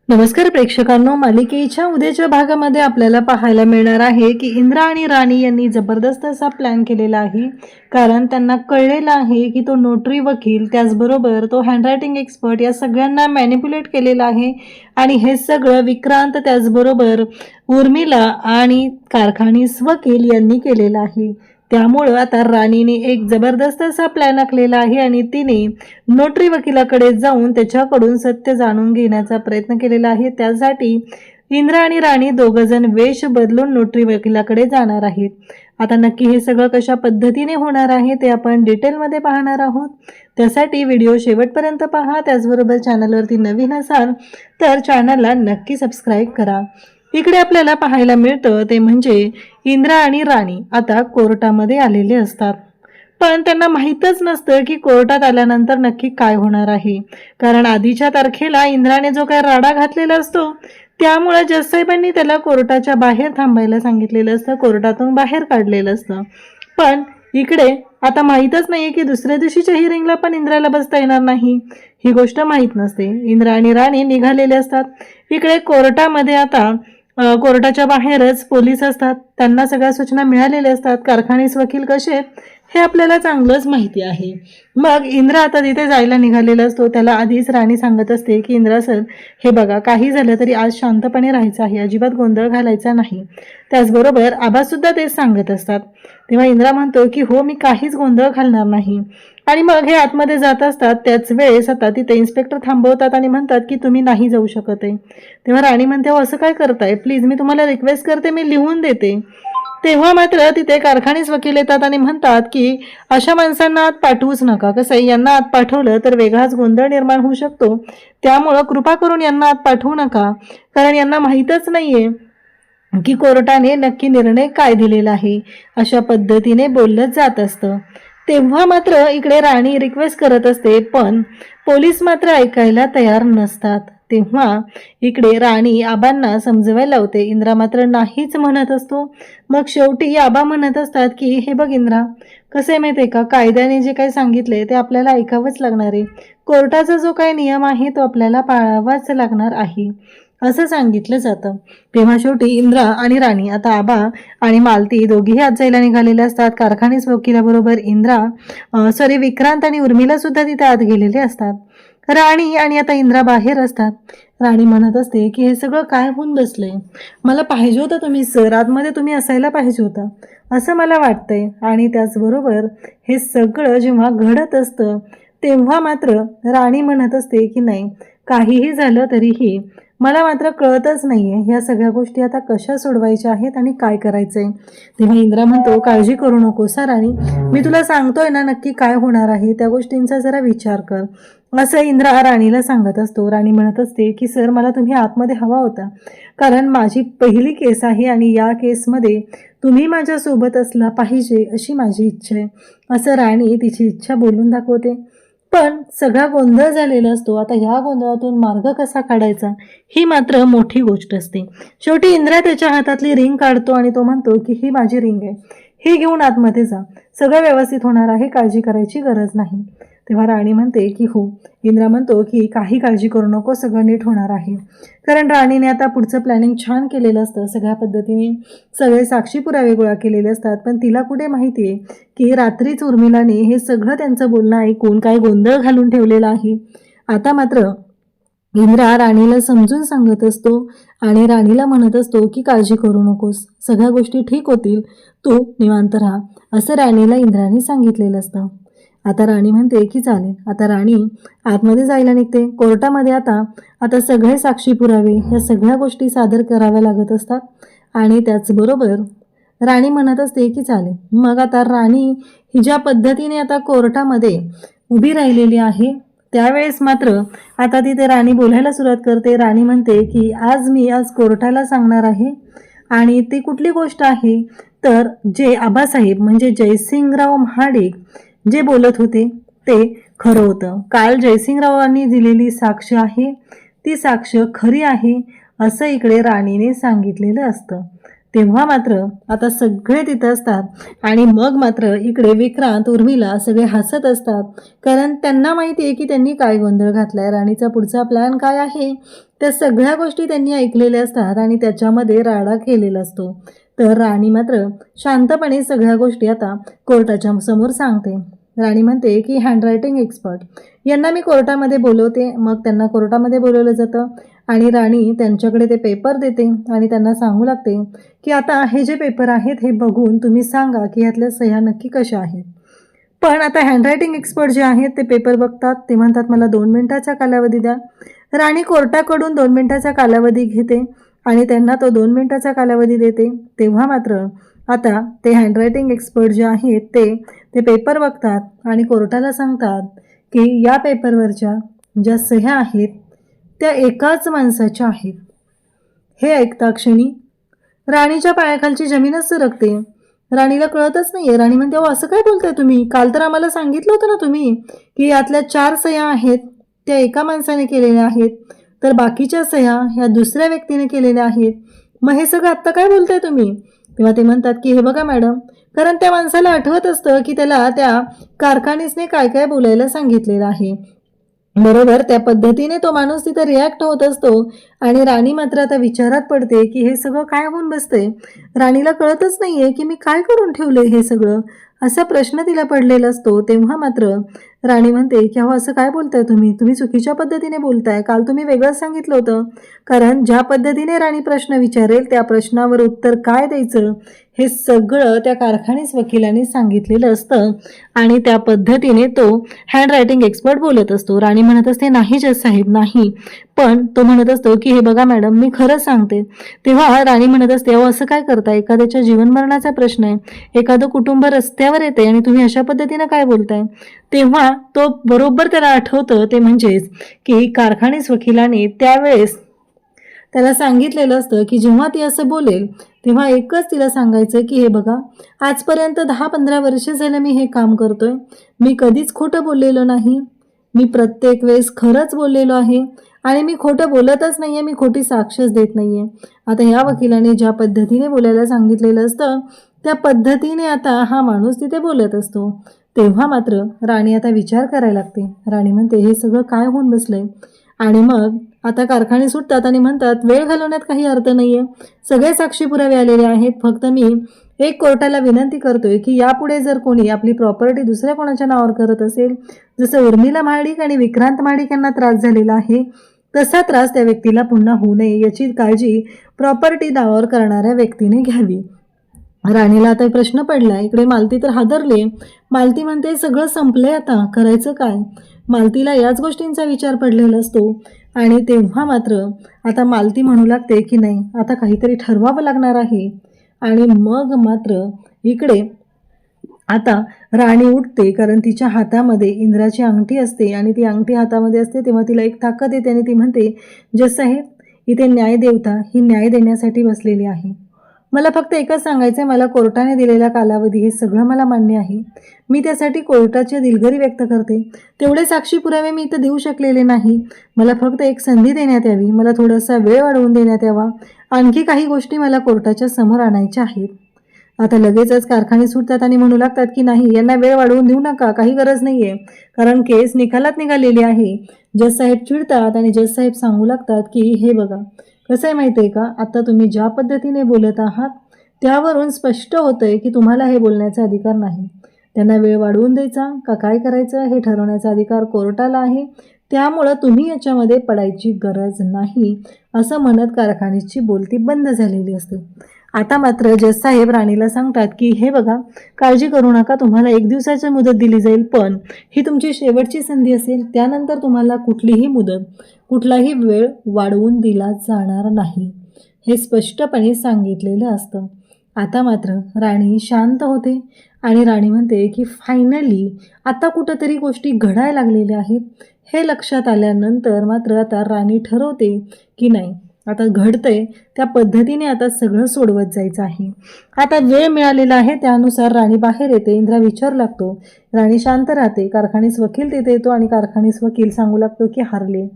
नमस्कार प्रेक्षकांनो, मालिकेच्या उद्याच्या भागामध्ये आपल्याला पाहायला मिळणार आहे की इंद्रा आणि राणी यांनी जबरदस्त असा प्लॅन केलेला आहे. कारण त्यांना कळलेलं आहे की तो नोटरी वकील, त्याचबरोबर तो हँडरायटिंग एक्सपर्ट या सगळ्यांना मॅनिप्युलेट केलेलं आहे. आणि हे सगळं विक्रांत, त्याचबरोबर उर्मिला आणि कारखानीस वकील यांनी केलेलं आहे. त्यामुळं आता राणीने एक जबरदस्त असा प्लॅन आखलेला आहे आणि तिने नोटरी वकिलाकडे जाऊन त्याच्याकडून सत्य जाणून घेण्याचा प्रयत्न केलेला आहे. त्यासाठी इंद्रा आणि राणी दोघंजण वेश बदलून नोटरी वकिलाकडे जाणार आहेत. आता नक्की हे सगळं कशा पद्धतीने होणार आहे ते आपण डिटेलमध्ये पाहणार आहोत. त्यासाठी व्हिडिओ शेवटपर्यंत पहा. त्याचबरोबर चॅनलवरती नवीन असाल तर चॅनलला नक्की सबस्क्राईब करा. इकडे आपल्याला पाहायला मिळतं ते म्हणजे इंद्रा आणि राणी आता कोर्टामध्ये आलेले असतात. पण त्यांना माहीतच नसतं की कोर्टात आल्यानंतर नक्की काय होणार आहे. कारण आधीच्या तारखेला इंद्राने जो काही राडा घातलेला असतो त्यामुळे जज साहेबांनी त्याला कोर्टाच्या बाहेर थांबायला सांगितलेलं असतं, कोर्टातून बाहेर काढलेलं असतं. पण इकडे आता माहीतच नाहीये की दुसऱ्या दिवशीच्या हिअरिंगला पण इंद्राला बसता येणार नाही. ही गोष्ट माहीत नसते. इंद्रा आणि राणी निघालेले असतात. इकडे कोर्टामध्ये आता कोर्टाच्या बाहेरच पोलीस असतात. त्यांना सगळ्या सूचना मिळालेल्या असतात. कारखानीस वकील कसे हे आपल्याला चांगलंच माहिती आहे. मग इंद्रा आता तिथे जायला निघालेला असतो. त्याला आधीच राणी सांगत असते की इंद्रा सर, हे बघा, काही झालं तरी आज शांतपणे राहायचं आहे, अजिबात गोंधळ घालायचा नाही. त्याचबरोबर आबासुद्धा तेच सांगत असतात. तेव्हा इंद्रा म्हणतो की हो, मी काहीच गोंधळ घालणार नाही. आणि मग हे आतमध्ये जात असतात. त्याच वेळेस आता तिथे इन्स्पेक्टर थांबवतात आणि म्हणतात की तुम्ही नाही जाऊ शकत आहे. तेव्हा राणी म्हणते, हो असं काय करताय, प्लीज मी तुम्हाला रिक्वेस्ट करते, मी लिहून देते. तेव्हा मात्र तिथे कारखानीस वकील येतात आणि म्हणतात की अशा माणसांना आत पाठवूच नका. कसं आहे, यांना आत पाठवलं तर वेगळाच गोंधळ निर्माण होऊ शकतो. त्यामुळं कृपा करून यांना आत पाठवू नका. कारण यांना माहीतच नाहीये की कोर्टाने नक्की निर्णय काय दिलेला आहे. अशा पद्धतीने बोललं जात असतं. तेव्हा मात्र इकडे राणी रिक्वेस्ट करत असते, पण पोलीस मात्र ऐकायला तयार नसतात. तेव्हा इकडे राणी आबांना समजवायला लावते. इंद्रा मात्र नाहीच म्हणत असतो. मग शेवटी आबा म्हणत असतात की हे बघ इंद्रा, कसं आहे माहिती आहे का, कायद्याने जे काही सांगितले ते आपल्याला ऐकावंच लागणार आहे. कोर्टाचा जो काही नियम आहे तो आपल्याला पाळावाच लागणार आहे, असं सांगितलं जातं. तेव्हा शेवटी इंद्रा आणि राणी, आता आबा आणि मालती दोघीही आत जायला निघालेले असतात. कारखानीस वकिलाबरोबर विक्रांत आणि उर्मिला सुद्धा तिथे आत गेलेले असतात. राणी आणि आता इंद्रा बाहेर असतात. राणी म्हणत असते की हे सगळं काय होऊन बसलंय, मला पाहिजे होतं तुम्ही सर, आतमध्ये तुम्ही असायला पाहिजे होता असं मला वाटतंय. आणि त्याचबरोबर हे सगळं जेव्हा घडत असतं तेव्हा मात्र राणी म्हणत असते की नाही, काहीही झालं तरीही मला मात्र कळतच नाहीये ह्या सगळ्या गोष्टी आता कशा सोडवायच्या आहेत आणि काय करायचंय. तेव्हा इंद्रा म्हणतो, काळजी करू नको सर राणी, मी तुला सांगतोय ना नक्की काय होणार आहे, त्या गोष्टींचा जरा विचार कर, असं इंद्रा राणीला सांगत असतो. राणी म्हणत असते की सर, मला तुम्ही आतमध्ये हवा होता, कारण माझी पहिली केस आहे आणि या केसमध्ये तुम्ही माझ्यासोबत असला पाहिजे अशी माझी इच्छा आहे, असं राणी तिची इच्छा बोलून दाखवते. पण सगळा गोंधळ झालेला असतो. आता ह्या गोंधळातून मार्ग कसा काढायचा ही मात्र मोठी गोष्ट असते. शेवटी इंद्रा त्याच्या हातातली रिंग काढतो आणि तो म्हणतो की ही माझी रिंग आहे, ही घेऊन आतमध्ये जा, सगळं व्यवस्थित होणार आहे, काळजी करायची गरज नाही. तेव्हा राणी म्हणते की हो. इंद्रा म्हणतो की काही काळजी करू नको, सगळं नीट होणार आहे. कारण राणीने आता पुढचं प्लॅनिंग छान केलेलं असतं. सगळ्या पद्धतीने सगळे साक्षी पुरावे गोळा केलेले असतात. पण तिला कुठे माहिती आहे की रात्रीच उर्मिलाने हे सगळं त्यांचं बोलणं ऐकून काय गोंधळ घालून ठेवलेला आहे. आता मात्र इंद्रा राणीला समजून सांगत असतो आणि राणीला म्हणत असतो की काळजी करू नकोस, सगळ्या गोष्टी ठीक होतील, तू निवांत राहा, असं राणीला इंद्राने सांगितलेलं असतं. आता राणी म्हणते की चालेल. आता राणी आतमध्ये जायला निघते. कोर्टामध्ये आता सगळे साक्षी पुरावे ह्या सगळ्या गोष्टी सादर कराव्या लागत असतात. आणि त्याचबरोबर राणी म्हणत असते की चालेल. मग आता राणी ही ज्या पद्धतीने आता कोर्टामध्ये उभी राहिलेली आहे त्यावेळेस मात्र आता तिथे राणी बोलायला सुरुवात करते. राणी म्हणते की आज कोर्टाला सांगणार आहे. आणि ती कुठली गोष्ट आहे तर जे आबासाहेब म्हणजे जयसिंगराव महाडिक जे बोलत होते ते खरं होतं. काल जयसिंगरावांनी दिलेली साक्ष आहे ती साक्ष खरी आहे असं इकडे राणीने सांगितलेलं असतं. तेव्हा मात्र आता सगळे तिथं असतात आणि मग मात्र इकडे विक्रांत उर्मिला सगळे हसत असतात, कारण त्यांना माहिती आहे की त्यांनी काय गोंधळ घातलाय, राणीचा पुढचा प्लॅन काय आहे. त्या सगळ्या गोष्टी त्यांनी ऐकलेल्या असतात आणि त्याच्यामध्ये राडा केलेला असतो. तर राणी मात्र शांतपणे सगळ्या गोष्टी आता कोर्टाच्या समोर सांगते. राणी म्हणते की हँडरायटिंग एक्सपर्ट यांना मी कोर्टामध्ये बोलवते. मग त्यांना कोर्टामध्ये बोलवलं जातं आणि राणी त्यांच्याकडे ते पेपर देते आणि त्यांना सांगू लागते की आता हे जे पेपर आहेत हे बघून तुम्ही सांगा की ह्यातल्या सह्या नक्की कशा आहेत. पण आता हँडरायटिंग एक्सपर्ट जे आहेत ते पेपर बघतात, ते म्हणतात मला 2 मिनिटाचा कालावधी द्या. राणी कोर्टाकडून 2 मिनिटाचा कालावधी घेते आणि त्यांना तो 2 मिनिटाचा कालावधी देते. तेव्हा मात्र आता ते हँडरायटिंग एक्सपर्ट जे आहेत ते पेपर बघतात आणि कोर्टाला सांगतात की या पेपरवरच्या ज्या सह्या आहेत त्या एकाच माणसाच्या आहेत. हे ऐकता क्षणी राणीच्या पायाखालची जमीनच सरकते. राणीला कळतच नाहीये. राणी म्हणते अहो असं काय बोलताय तुम्ही, काल तर आम्हाला सांगितलं होतं ना तुम्ही की यातल्या 4 सह्या आहेत त्या एका माणसाने केलेल्या आहेत, तर बाकीच्या सह्या ह्या दुसऱ्या व्यक्तीने केलेल्या आहेत. मग हे सगळं आत्ता काय बोलताय तुम्ही. तेव्हा ते म्हणतात की हे बघा मॅडम, कारण त्या माणसाला आठवत असतं की त्याला त्या कारखानीसने काय काय बोलायला सांगितलेलं आहे. बरोबर त्या पद्धतीने तो माणूस तिथे रिॲक्ट होत असतो आणि राणी मात्र आता विचारात पडते की हे सगळं काय होऊन बसते. राणीला कळतच नाहीये की मी काय करून ठेवलंय हे सगळं, असा प्रश्न तिला पडलेला असतो. तेव्हा मात्र राणी म्हणते की अहो असं काय बोलताय तुम्ही चुकीच्या पद्धतीने बोलताय. काल तुम्ही वेगळंच सांगितलं होतं, कारण ज्या पद्धतीने राणी प्रश्न विचारेल त्या प्रश्नावर उत्तर काय द्यायचं हे सगळं त्या कारखानीस वकिलांनी सांगितलेलं असतं आणि त्या पद्धतीने तो हँडरायटिंग एक्सपर्ट बोलत असतो. राणी म्हणत असते नाही जज साहेब नाही, पण तो म्हणत असतो की हे बघा मॅडम मी खरं सांगते. तेव्हा राणी म्हणत असते अहो असं काय करताय, एखाद्याच्या जीवन मरणाचा प्रश्न आहे, एखादं कुटुंब रस्त्यावर येते आणि तुम्ही अशा पद्धतीनं काय बोलताय. तेव्हा तो बरोबर त्याला आठवतं ते म्हणजेच की कारखानीस वकिलाने त्यावेळेस त्याला सांगितलेलं असतं की जेव्हा ती असं बोलेल तेव्हा एकच तिला सांगायचं की हे बघा आजपर्यंत 10-15 वर्ष झालं मी हे काम करतोय, मी कधीच खोटं बोललेलो नाही, मी प्रत्येक वेळेस खरंच बोललेलो आहे आणि मी खोटं बोलतच नाहीये, मी खोटी साक्षच देत नाहीये. आता ह्या वकिलाने ज्या पद्धतीने बोलायला सांगितलेलं असतं त्या पद्धतीने आता हा माणूस तिथे बोलत असतो. तेव्हा मात्र राणी आता विचार करायला लागते. राणी म्हणते हे सगळं काय होऊन बसलंय. आणि मग आता कारखाने सुटतात आणि म्हणतात वेळ घालवण्यात काही अर्थ नाहीये, सगळे साक्षी पुरावे आलेले आहेत, फक्त मी एक कोर्टाला विनंती करतोय की यापुढे जर कोणी आपली प्रॉपर्टी दुसऱ्या कोणाच्या नावावर करत असेल, जसं उर्मिला महाडिक आणि विक्रांत महाडिक यांना त्रास झालेला आहे तसा त्रास त्या व्यक्तीला पुन्हा होऊ नये याची काळजी प्रॉपर्टी नावावर करणाऱ्या व्यक्तीने घ्यावी. राणीला आता प्रश्न पडला. इकडे मालती तर हादरले. मालती म्हणते सगळं संपलंय, आता करायचं काय. मालतीला याच गोष्टींचा विचार पडलेला असतो आणि तेव्हा मात्र आता मालती म्हणू लागते की नाही आता काहीतरी ठरवावं लागणार आहे. आणि मग मात्र इकडे आता राणी उठते, कारण तिच्या हातामध्ये इंद्राची अंगठी असते आणि ती अंगठी हातामध्ये असते तेव्हा तिला एक ताकद येते आणि ती म्हणते जज साहेब इथे न्याय देवता ही न्याय देण्यासाठी बसलेली आहे. मला फक्त एकच सांगायचं आहे, मला कोर्टाने दिलेला कालावधी हे सगळं मला मान्य आहे, मी त्यासाठी कोर्टाची दिलगिरी व्यक्त करते. तेवढे साक्षी पुरावे मी इथं देऊ शकलेले नाही, मला फक्त एक संधी देण्यात यावी, मला थोडासा वेळ वाढवून देण्यात यावा, आणखी काही गोष्टी मला कोर्टाच्या समोर आणायच्या आहेत. आता लगेचच कारखाने सुटतात आणि म्हणू लागतात की नाही यांना वेळ वाढवून देऊ नका, काही गरज नाही आहे, कारण केस निकालात निघालेली आहे. जज साहेब चिडतात आणि जज साहेब सांगू लागतात की हे बघा कसं आहे माहिती आहे का, आता तुम्ही ज्या पद्धतीने बोलत आहात त्यावरून स्पष्ट होतंय की तुम्हाला हे बोलण्याचा अधिकार नाही. त्यांना वेळ वाढवून द्यायचा का काय करायचं हे ठरवण्याचा अधिकार कोर्टाला आहे, त्यामुळं तुम्ही याच्यामध्ये पडायची गरज नाही, असं म्हणत कारखानीची बोलती बंद झालेली असते. आता मात्र जज साहेब राणीला सांगतात की हे बघा काळजी करू नका, तुम्हाला 1 दिवसाची मुदत दिली जाईल, पण ही तुमची शेवटची संधी असेल, त्यानंतर तुम्हाला कुठलीही मुदत कुठलाही वेळ वाढवून दिला जाणार नाही, हे स्पष्टपणे सांगितलेलं असतं. आता मात्र राणी शांत होते आणि राणी म्हणते की फायनली आता कुठंतरी गोष्टी घडायला लागलेल्या आहेत. हे लक्षात आल्यानंतर मात्र आता राणी ठरवते की नाही आता घडतंय त्या पद्धतीने आता सगळं सोडवत जायचं आहे. आता वेळ मिळालेला आहे त्यानुसार राणी बाहेर येते. इंद्रा विचारू लागतो, राणी शांत राहते. कारखानीस वकील तिथे येतो आणि कारखानीस वकील सांगू लागतो की हारले.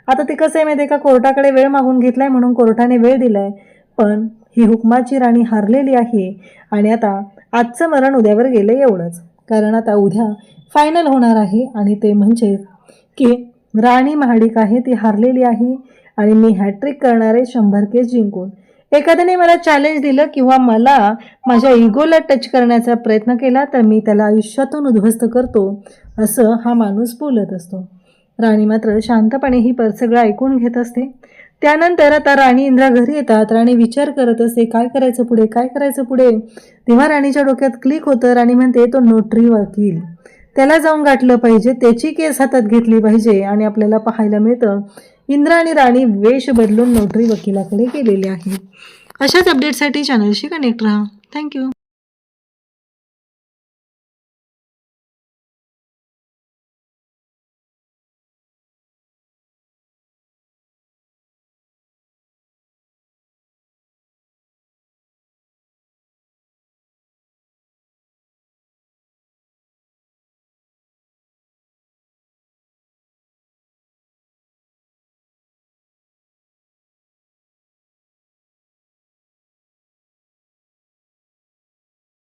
आता ते कसं आहे माहिती आहे का, कोर्टाकडे वेळ मागून घेतलाय म्हणून कोर्टाने वेळ दिलाय, पण ही हुकमाची राणी हारलेली आहे आणि आता आजचं मरण उद्यावर गेलं एवढंच. कारण आता उद्या फायनल होणार आहे आणि ते म्हणजे की राणी महाडिक आहे ती हारलेली आहे आणि मी हॅट्रिक करणारे 100 केस जिंकून. एखाद्याने मला चॅलेंज दिलं किंवा मला माझ्या इगोला टच करण्याचा प्रयत्न केला तर मी त्याला आयुष्यातून उद्ध्वस्त करतो, असं हा माणूस बोलत असतो. राणी मात्र शांतपणे ही सगळं ऐकून घेत असते. त्यानंतर आता राणी इंद्रा घरी येतात. राणी विचार करत असते काय करायचं पुढे, काय करायचं पुढे. तेव्हा राणीच्या डोक्यात क्लिक होतं. राणी म्हणते तो नोटरी वकील, त्याला जाऊन गाठलं पाहिजे, त्याची केस हातात घेतली पाहिजे. आणि आपल्याला पाहायला मिळतं इंद्रा आणि राणी वेश बदलून नोटरी वकिलाकडे गेलेले आहेत. अशाच अपडेटसाठी चॅनलशी कनेक्ट राहा. थँक्यू.